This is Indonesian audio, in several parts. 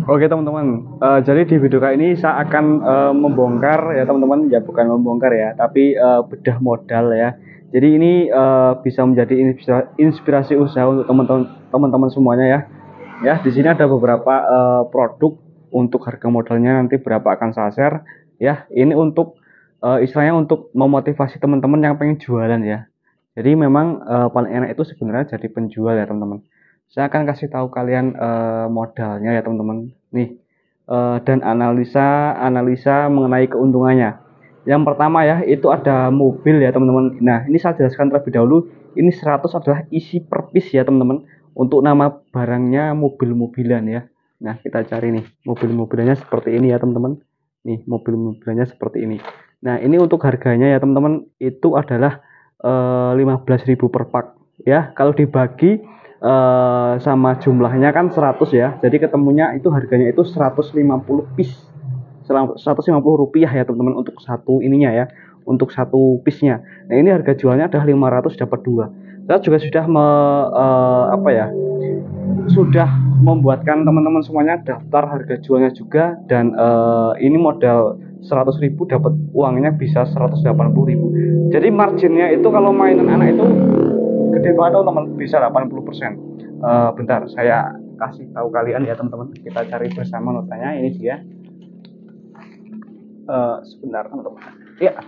Oke teman-teman, jadi di video kali ini saya akan membongkar ya teman-teman, ya bukan membongkar ya, tapi bedah modal ya. Jadi ini bisa menjadi inspirasi usaha untuk teman-teman semuanya ya. Ya, di sini ada beberapa produk untuk harga modalnya nanti berapa akan saya share ya. Ini untuk istilahnya untuk memotivasi teman-teman yang pengen jualan ya. Jadi memang paling enak itu sebenarnya jadi penjual ya teman-teman. Saya akan kasih tahu kalian modalnya ya teman-teman. Nih dan analisa mengenai keuntungannya. Yang pertama ya itu ada mobil ya teman-teman. Nah ini saya jelaskan terlebih dahulu. Ini 100 adalah isi per piece ya teman-teman. Untuk nama barangnya mobil-mobilan ya. Nah kita cari nih mobil-mobilannya seperti ini ya teman-teman. Nih mobil-mobilannya seperti ini. Nah ini untuk harganya ya teman-teman itu adalah 15.000 per pak ya. Kalau dibagi sama jumlahnya kan 100 ya. Jadi ketemunya itu harganya itu 150 piece. 150 rupiah ya teman-teman untuk satu ininya ya. Untuk satu piece-nya. Nah, ini harga jualnya adalah 500 dapat dua. Saya juga sudah apa ya? Sudah membuatkan teman-teman semuanya daftar harga jualnya juga dan ini modal 100.000 dapat uangnya bisa 180.000. Jadi marginnya itu kalau mainan anak itu gede banget teman-teman, bisa 80%. Bentar saya kasih tahu kalian ya teman-teman, kita cari bersama notanya. Ini dia. Sebentar teman-teman ya,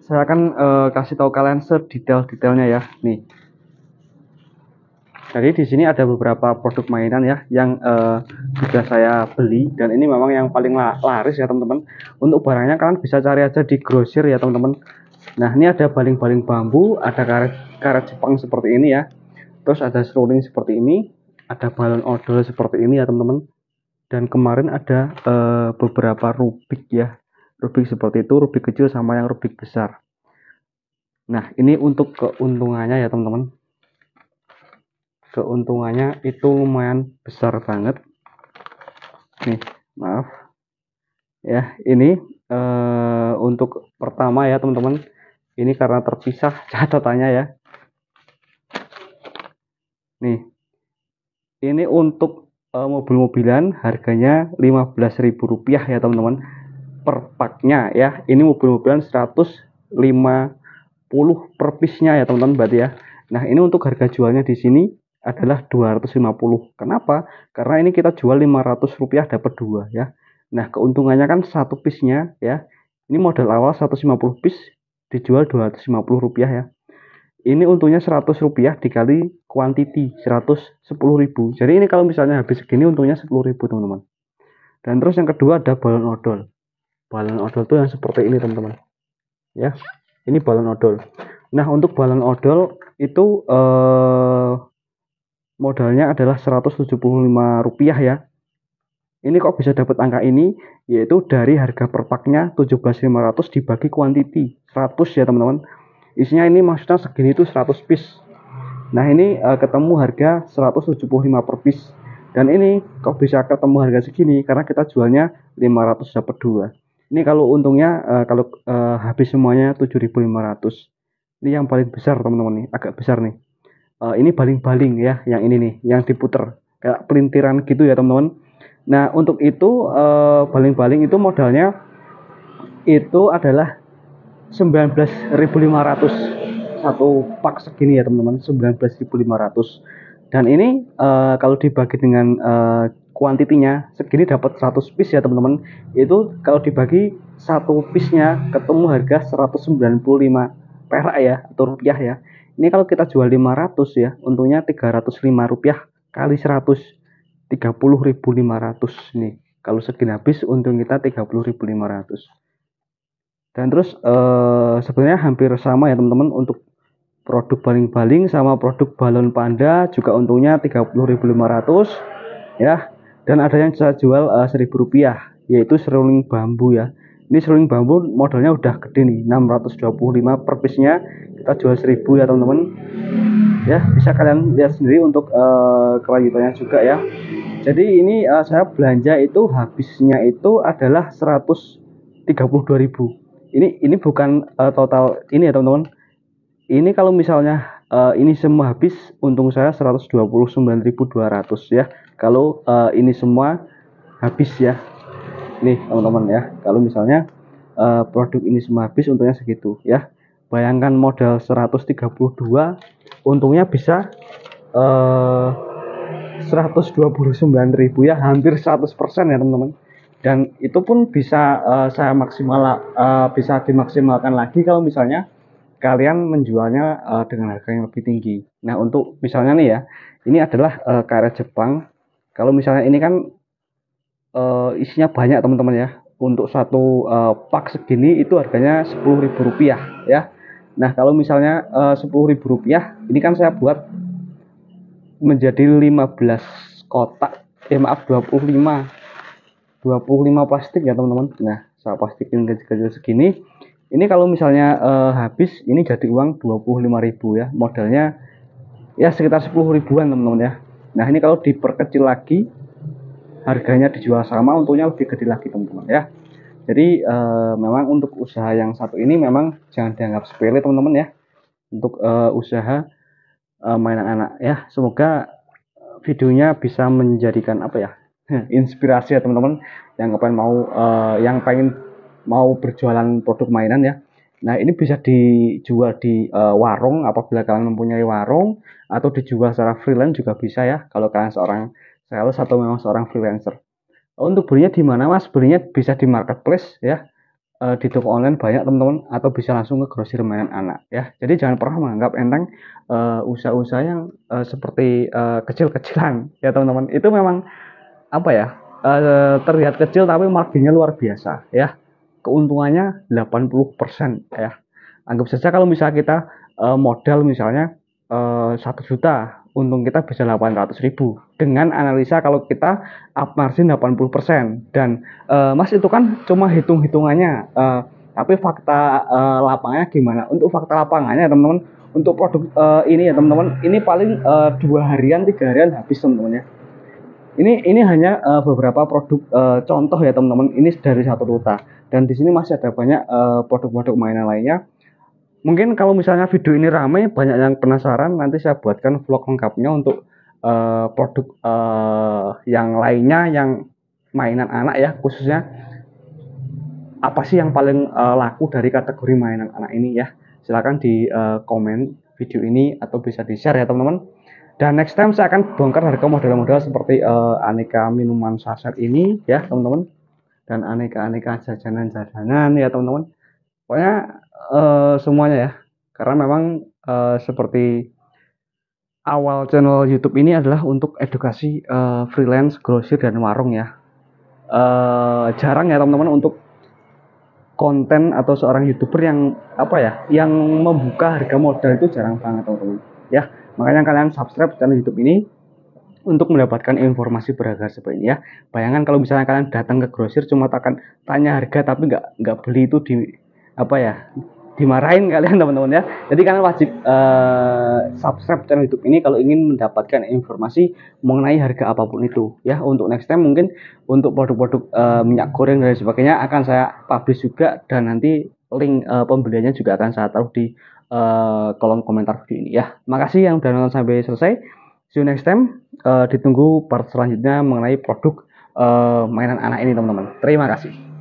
saya akan kasih tahu kalian sedetail-detailnya ya. Nih, jadi di sini ada beberapa produk mainan ya yang sudah saya beli dan ini memang yang paling laris ya teman-teman. Untuk barangnya kalian bisa cari aja di grosir ya teman-teman. Nah ini ada baling-baling bambu, ada karet Jepang seperti ini ya. Terus ada seruling seperti ini, ada balon odol seperti ini ya teman-teman. Dan kemarin ada beberapa rubik ya, rubik seperti itu, rubik kecil sama yang rubik besar. Nah ini untuk keuntungannya ya teman-teman. Keuntungannya itu lumayan besar banget. Nih maaf ya, ini untuk pertama ya teman-teman. Ini karena terpisah catatannya ya. Nih ini untuk mobil-mobilan harganya 15.000 rupiah ya teman-teman per paknya ya. Ini mobil-mobilan 150 per piece-nya ya teman-teman berarti ya. Nah ini untuk harga jualnya di sini adalah 250. Kenapa? Karena ini kita jual 500 rupiah dapat dua ya. Nah keuntungannya kan satu piece-nya ya. Ini modal awal 150 piece dijual 250 rupiah ya. Ini untungnya 100 rupiah dikali quantity 110.000. Jadi ini kalau misalnya habis segini untungnya 10.000 teman-teman. Dan terus yang kedua ada balon odol. Balon odol tuh yang seperti ini teman-teman. Ya, ini balon odol. Nah untuk balon odol itu modalnya adalah 175 rupiah ya. Ini kok bisa dapat angka ini? Yaitu dari harga per paknya 17.500 dibagi quantity 100 ya teman-teman. Isinya ini maksudnya segini itu 100 piece. Nah ini ketemu harga 175 per piece. Dan ini kok bisa ketemu harga segini? Karena kita jualnya 500 dapat dua. Ini kalau untungnya kalau habis semuanya 7.500. Ini yang paling besar teman-teman nih, agak besar nih. Ini baling-baling ya, yang ini nih, yang diputer kayak pelintiran gitu ya teman-teman. Nah untuk itu baling-baling itu modalnya itu adalah 19.500 satu pak segini ya teman-teman, 19.500. Dan ini kalau dibagi dengan kuantitinya segini dapat 100 piece ya teman-teman. Itu kalau dibagi satu piece-nya ketemu harga 195 perak ya atau rupiah ya. Ini kalau kita jual 500 ya, untungnya 305 rupiah kali 100, 30.500 nih. Kalau segini habis untung kita 30.500. Dan terus sebenarnya hampir sama ya teman-teman untuk produk baling-baling sama produk balon panda juga untungnya 30.500 ya. Dan ada yang saya jual 1.000 rupiah yaitu seruling bambu ya. Ini seruling bambu modalnya udah gede nih, 625 per piece-nya, kita jual 1.000 ya teman-teman. Ya, bisa kalian lihat sendiri untuk kelanjutannya juga ya. Jadi ini saya belanja itu habisnya itu adalah 132.000. Ini bukan total ini ya teman-teman. Ini kalau misalnya ini semua habis, untung saya 129.200 ya. Kalau ini semua habis ya. Nih teman-teman ya, kalau misalnya produk ini semua habis, untungnya segitu ya. Bayangkan modal 132, untungnya bisa 129.000 ya, hampir 100% ya teman-teman. Dan itu pun bisa bisa dimaksimalkan lagi kalau misalnya kalian menjualnya dengan harga yang lebih tinggi. Nah, untuk misalnya nih ya, ini adalah karet Jepang. Kalau misalnya ini kan isinya banyak teman-teman ya. Untuk satu pak segini itu harganya Rp10.000 ya. Nah, kalau misalnya Rp10.000, ini kan saya buat menjadi 15 kotak. Maaf, 25 plastik ya teman-teman. Nah, saya plastikin kecil-kecil segini. Ini kalau misalnya habis, ini jadi uang 25.000 ya. Modalnya ya sekitar 10 ribuan teman-teman ya. Nah, ini kalau diperkecil lagi, harganya dijual sama, untungnya lebih gede lagi teman-teman ya. Jadi memang untuk usaha yang satu ini memang jangan dianggap sepele teman-teman ya. Untuk usaha mainan anak ya. Semoga videonya bisa menjadikan apa ya, inspirasi ya teman-teman yang pengen mau berjualan produk mainan ya. Nah, ini bisa dijual di warung apabila kalian mempunyai warung, atau dijual secara freelance juga bisa ya kalau kalian seorang sales atau memang seorang freelancer. Untuk belinya di mana Mas? Belinya bisa di marketplace ya, di toko online banyak teman-teman, atau bisa langsung ke grosir mainan anak ya. Jadi jangan pernah menganggap enteng usaha-usaha yang seperti kecil-kecilan ya teman-teman. Itu memang apa ya, terlihat kecil tapi marginnya luar biasa ya. Keuntungannya 80% ya. Anggap saja kalau misalnya kita modal misalnya 1 juta, untung kita bisa 800.000 dengan analisa kalau kita up margin 80%. Dan Mas, itu kan cuma hitung-hitungannya, tapi fakta lapangannya gimana? Untuk fakta lapangannya teman-teman, untuk produk ini ya teman-teman, ini paling 2 harian 3 harian habis teman-teman ya. Ini hanya beberapa produk contoh ya teman-teman. Ini dari satu ruta, dan di sini masih ada banyak produk-produk mainan lainnya. Mungkin kalau misalnya video ini ramai, banyak yang penasaran, nanti saya buatkan vlog lengkapnya untuk produk yang lainnya, yang mainan anak ya, khususnya apa sih yang paling laku dari kategori mainan anak ini ya. Silahkan di komen video ini atau bisa di share ya teman-teman. Dan next time saya akan bongkar harga model-model seperti aneka minuman saset ini ya teman-teman, dan aneka-aneka jajanan-jajanan ya teman-teman. Pokoknya semuanya ya, karena memang seperti awal channel YouTube ini adalah untuk edukasi freelance, grosir, dan warung ya. Jarang ya teman-teman untuk konten atau seorang YouTuber yang apa ya, yang membuka harga modal, itu jarang banget teman-teman ya. Makanya kalian subscribe channel YouTube ini untuk mendapatkan informasi berharga seperti ini ya. Bayangkan kalau misalnya kalian datang ke grosir cuma akan tanya harga tapi nggak beli, itu di apa ya, dimarahin kalian teman-teman ya. Jadi kalian wajib subscribe channel YouTube ini kalau ingin mendapatkan informasi mengenai harga apapun itu ya. Untuk next time mungkin untuk produk-produk minyak goreng dan sebagainya akan saya publish juga, dan nanti link pembeliannya juga akan saya taruh di kolom komentar video ini ya. Makasih yang udah nonton sampai selesai. See you next time. Ditunggu part selanjutnya mengenai produk mainan anak ini teman-teman. Terima kasih.